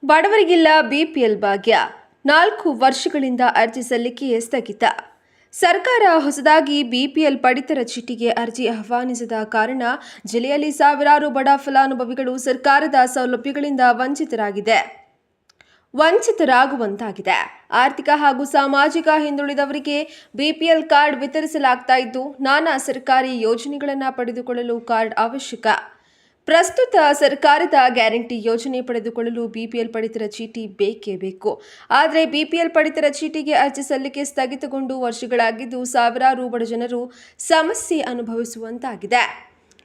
ಬಡವರಿಗಿಲ್ಲ BPL ಭಾಗ್ಯ 4 ವರ್ಷಗಳಿಂದ ಅರ್ಜಿ ಸಲ್ಲಿಕೆಯೇ ಸ್ಥಗಿತ. ಸರ್ಕಾರ ಹೊಸದಾಗಿ ಬಿಪಿಎಲ್ ಪಡಿತರ ಚೀಟಿಗೆ ಅರ್ಜಿ ಆಹ್ವಾನಿಸದ ಕಾರಣ ಜಿಲ್ಲೆಯಲ್ಲಿ ಸಾವಿರಾರು ಬಡ ಫಲಾನುಭವಿಗಳು ಸರ್ಕಾರದ ಸೌಲಭ್ಯಗಳಿಂದ ವಂಚಿತರಾಗುವಂತಾಗಿದೆ. ಆರ್ಥಿಕ ಹಾಗೂ ಸಾಮಾಜಿಕ ಹಿಂದುಳಿದವರಿಗೆ ಬಿಪಿಎಲ್ ಕಾರ್ಡ್ ವಿತರಿಸಲಾಗ್ತಾ ಇದ್ದು, ನಾನಾ ಸರ್ಕಾರಿ ಯೋಜನೆಗಳನ್ನು ಪಡೆದುಕೊಳ್ಳಲು ಕಾರ್ಡ್ ಅವಶ್ಯಕ. ಪ್ರಸ್ತುತ ಸರ್ಕಾರದ ಗ್ಯಾರಂಟಿ ಯೋಜನೆ ಪಡೆದುಕೊಳ್ಳಲು ಬಿಪಿಎಲ್ ಪಡಿತರ ಚೀಟಿ ಬೇಕೇ ಬೇಕು. ಆದರೆ ಬಿಪಿಎಲ್ ಪಡಿತರ ಚೀಟಿಗೆ ಅರ್ಜಿ ಸಲ್ಲಿಕೆ ಸ್ಥಗಿತಗೊಂಡು ವರ್ಷಗಳಾಗಿದ್ದು, ಸಾವಿರಾರು ಬಡ ಜನರು ಸಮಸ್ಯೆ ಅನುಭವಿಸುವಂತಾಗಿದೆ.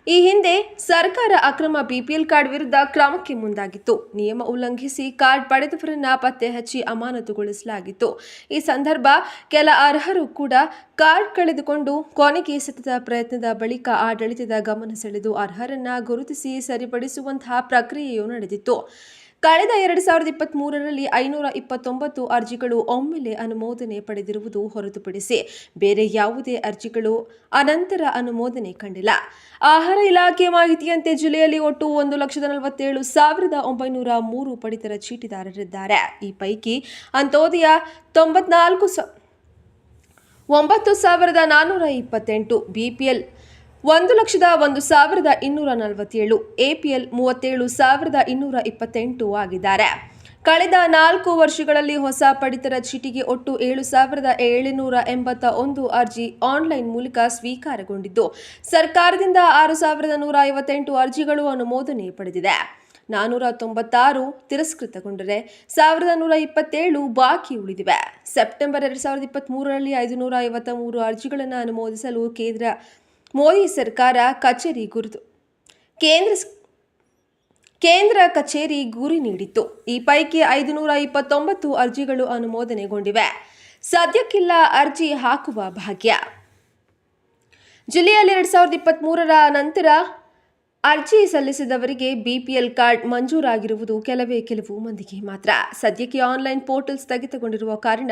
ಈ ಹಿಂದೆ ಸರ್ಕಾರ ಅಕ್ರಮ ಬಿಪಿಎಲ್ ಕಾರ್ಡ್ ವಿರುದ್ಧ ಕ್ರಮಕ್ಕೆ ಮುಂದಾಗಿತ್ತು. ನಿಯಮ ಉಲ್ಲಂಘಿಸಿ ಕಾರ್ಡ್ ಪಡೆದವರನ್ನ ಪತ್ತೆ ಹಚ್ಚಿ ಅಮಾನತುಗೊಳಿಸಲಾಗಿತ್ತು. ಈ ಸಂದರ್ಭ ಕೆಲ ಅರ್ಹರು ಕೂಡ ಕಾರ್ಡ್ ಕಳೆದುಕೊಂಡು ಕೊನೆಗೆ ಸತತ ಪ್ರಯತ್ನದ ಬಳಿಕ ಆಡಳಿತದ ಗಮನ ಸೆಳೆದು ಅರ್ಹರನ್ನ ಗುರುತಿಸಿ ಸರಿಪಡಿಸುವಂತಹ ಪ್ರಕ್ರಿಯೆಯು ನಡೆದಿತ್ತು. ಕಳೆದ 2023ರಲ್ಲಿ 529 ಅರ್ಜಿಗಳು ಒಮ್ಮೆಲೆ ಅನುಮೋದನೆ ಪಡೆದಿರುವುದು ಹೊರತುಪಡಿಸಿ ಬೇರೆ ಯಾವುದೇ ಅರ್ಜಿಗಳು ಅನಂತರ ಅನುಮೋದನೆ ಕಂಡಿಲ್ಲ. ಆಹಾರ ಇಲಾಖೆ ಮಾಹಿತಿಯಂತೆ ಜಿಲ್ಲೆಯಲ್ಲಿ ಒಟ್ಟು 1,47,903 ಪಡಿತರ ಚೀಟಿದಾರರಿದ್ದಾರೆ. ಈ ಪೈಕಿ ಅಂತ್ಯೋದಯ 9,428, ಬಿಪಿಎಲ್ 1,01,247, ಎಪಿಎಲ್ 37,228 ಆಗಿದ್ದಾರೆ. ಕಳೆದ 4 ವರ್ಷಗಳಲ್ಲಿ ಹೊಸ ಪಡಿತರ ಚೀಟಿಗೆ ಒಟ್ಟು 7,781 ಅರ್ಜಿ ಆನ್ಲೈನ್ ಮೂಲಕ ಸ್ವೀಕಾರಗೊಂಡಿದ್ದು, ಸರ್ಕಾರದಿಂದ 6,158 ಅರ್ಜಿಗಳು ಅನುಮೋದನೆ ಪಡೆದಿದೆ. 496 ತಿರಸ್ಕೃತಗೊಂಡರೆ 1,127 ಬಾಕಿ ಉಳಿದಿವೆ. ಸೆಪ್ಟೆಂಬರ್ 2023ರಲ್ಲಿ 553 ಅರ್ಜಿಗಳನ್ನು ಅನುಮೋದಿಸಲು ಮೋದಿ ಸರ್ಕಾರ ಕೇಂದ್ರ ಕಚೇರಿ ಗುರಿ ನೀಡಿತ್ತು. ಈ ಪೈಕಿ 529 ಅರ್ಜಿಗಳು ಅನುಮೋದನೆಗೊಂಡಿವೆ. ಸದ್ಯಕ್ಕಿಲ್ಲ ಅರ್ಜಿ ಹಾಕುವ ಭಾಗ್ಯ. ಜಿಲ್ಲೆಯಲ್ಲಿ 2023ರ ನಂತರ ಅರ್ಜಿ ಸಲ್ಲಿಸಿದವರಿಗೆ ಬಿಪಿಎಲ್ ಕಾರ್ಡ್ ಮಂಜೂರಾಗಿರುವುದು ಕೆಲವು ಮಂದಿಗೆ ಮಾತ್ರ. ಸದ್ಯಕ್ಕೆ ಆನ್ಲೈನ್ ಪೋರ್ಟಲ್ ಸ್ಥಗಿತಗೊಂಡಿರುವ ಕಾರಣ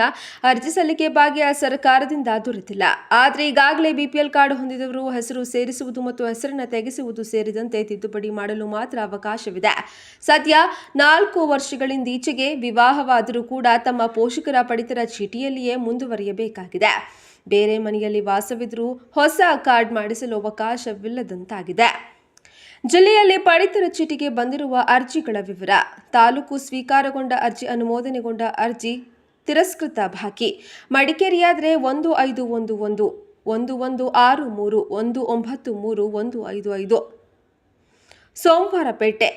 ಅರ್ಜಿ ಸಲ್ಲಿಕೆ ಭಾಗ್ಯ ಸರ್ಕಾರದಿಂದ ದೊರೆತಿಲ್ಲ. ಆದರೆ ಈಗಾಗಲೇ ಬಿಪಿಎಲ್ ಕಾರ್ಡ್ ಹೊಂದಿದವರು ಹೆಸರು ಸೇರಿಸುವುದು ಮತ್ತು ಹೆಸರನ್ನು ತೆಗೆಸುವುದು ಸೇರಿದಂತೆ ತಿದ್ದುಪಡಿ ಮಾಡಲು ಮಾತ್ರ ಅವಕಾಶವಿದೆ. ಸದ್ಯ 4 ವರ್ಷಗಳಿಂದೀಚೆಗೆ ವಿವಾಹವಾದರೂ ಕೂಡ ತಮ್ಮ ಪೋಷಕರ ಪಡಿತರ ಚೀಟಿಯಲ್ಲಿಯೇ ಮುಂದುವರಿಯಬೇಕಾಗಿದೆ. ಬೇರೆ ಮನೆಯಲ್ಲಿ ವಾಸವಿದ್ರೂ ಹೊಸ ಕಾರ್ಡ್ ಮಾಡಿಸಲು ಅವಕಾಶವಿಲ್ಲದಂತಾಗಿದೆ. ಜಿಲ್ಲೆಯಲ್ಲಿ ಪಡಿತರ ಚೀಟಿಗೆ ಬಂದಿರುವ ಅರ್ಜಿಗಳ ವಿವರ: ತಾಲೂಕು ಸ್ವೀಕಾರಗೊಂಡ ಅರ್ಜಿ, ಅನುಮೋದನೆಗೊಂಡ ಅರ್ಜಿ, ತಿರಸ್ಕೃತ ಬಾಕಿ. ಮಡಿಕೇರಿಯಾದರೆ 1511, 1163, 193, 155. ಸೋಮವಾರಪೇಟೆ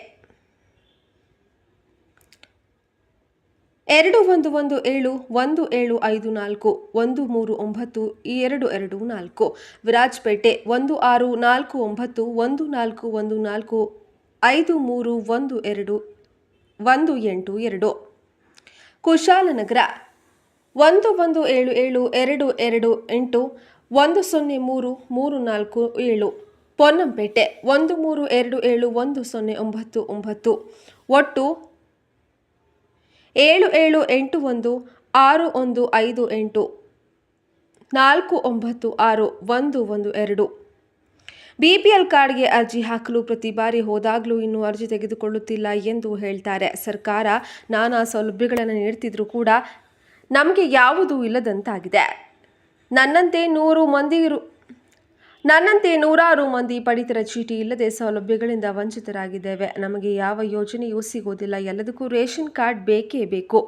2117, 1754, 139, 224. ವಿರಾಜಪೇಟೆ 1649, 1414, 5312, 182. ಕುಶಾಲನಗರ 1177, 228, 103, 347. ಪೊನ್ನಂಪೇಟೆ 1327, 1099. ಒಟ್ಟು 7781, 6158, 496, 112. ಬಿಪಿಎಲ್ ಕಾರ್ಡ್ಗೆ ಅರ್ಜಿ ಹಾಕಲು ಪ್ರತಿ ಬಾರಿ ಹೋದಾಗಲೂ ಇನ್ನೂ ಅರ್ಜಿ ತೆಗೆದುಕೊಳ್ಳುತ್ತಿಲ್ಲ ಎಂದು ಹೇಳ್ತಾರೆ. ಸರ್ಕಾರ ನಾನಾ ಸೌಲಭ್ಯಗಳನ್ನು ನೀಡ್ತಿದ್ರೂ ಕೂಡ ನಮಗೆ ಯಾವುದೂ ಇಲ್ಲದಂತಾಗಿದೆ. ನನ್ನಂತೆ ನೂರಾರು ಮಂದಿ ಪಡಿತರ ಚೀಟಿ ಇಲ್ಲದೆ ಸೌಲಭ್ಯಗಳಿಂದ ವಂಚಿತರಾಗಿದ್ದೇವೆ. ನಮಗೆ ಯಾವ ಯೋಜನೆಯೂ ಸಿಗೋದಿಲ್ಲ. ಎಲ್ಲದಕ್ಕೂ ರೇಷನ್ ಕಾರ್ಡ್ ಬೇಕೇ ಬೇಕು.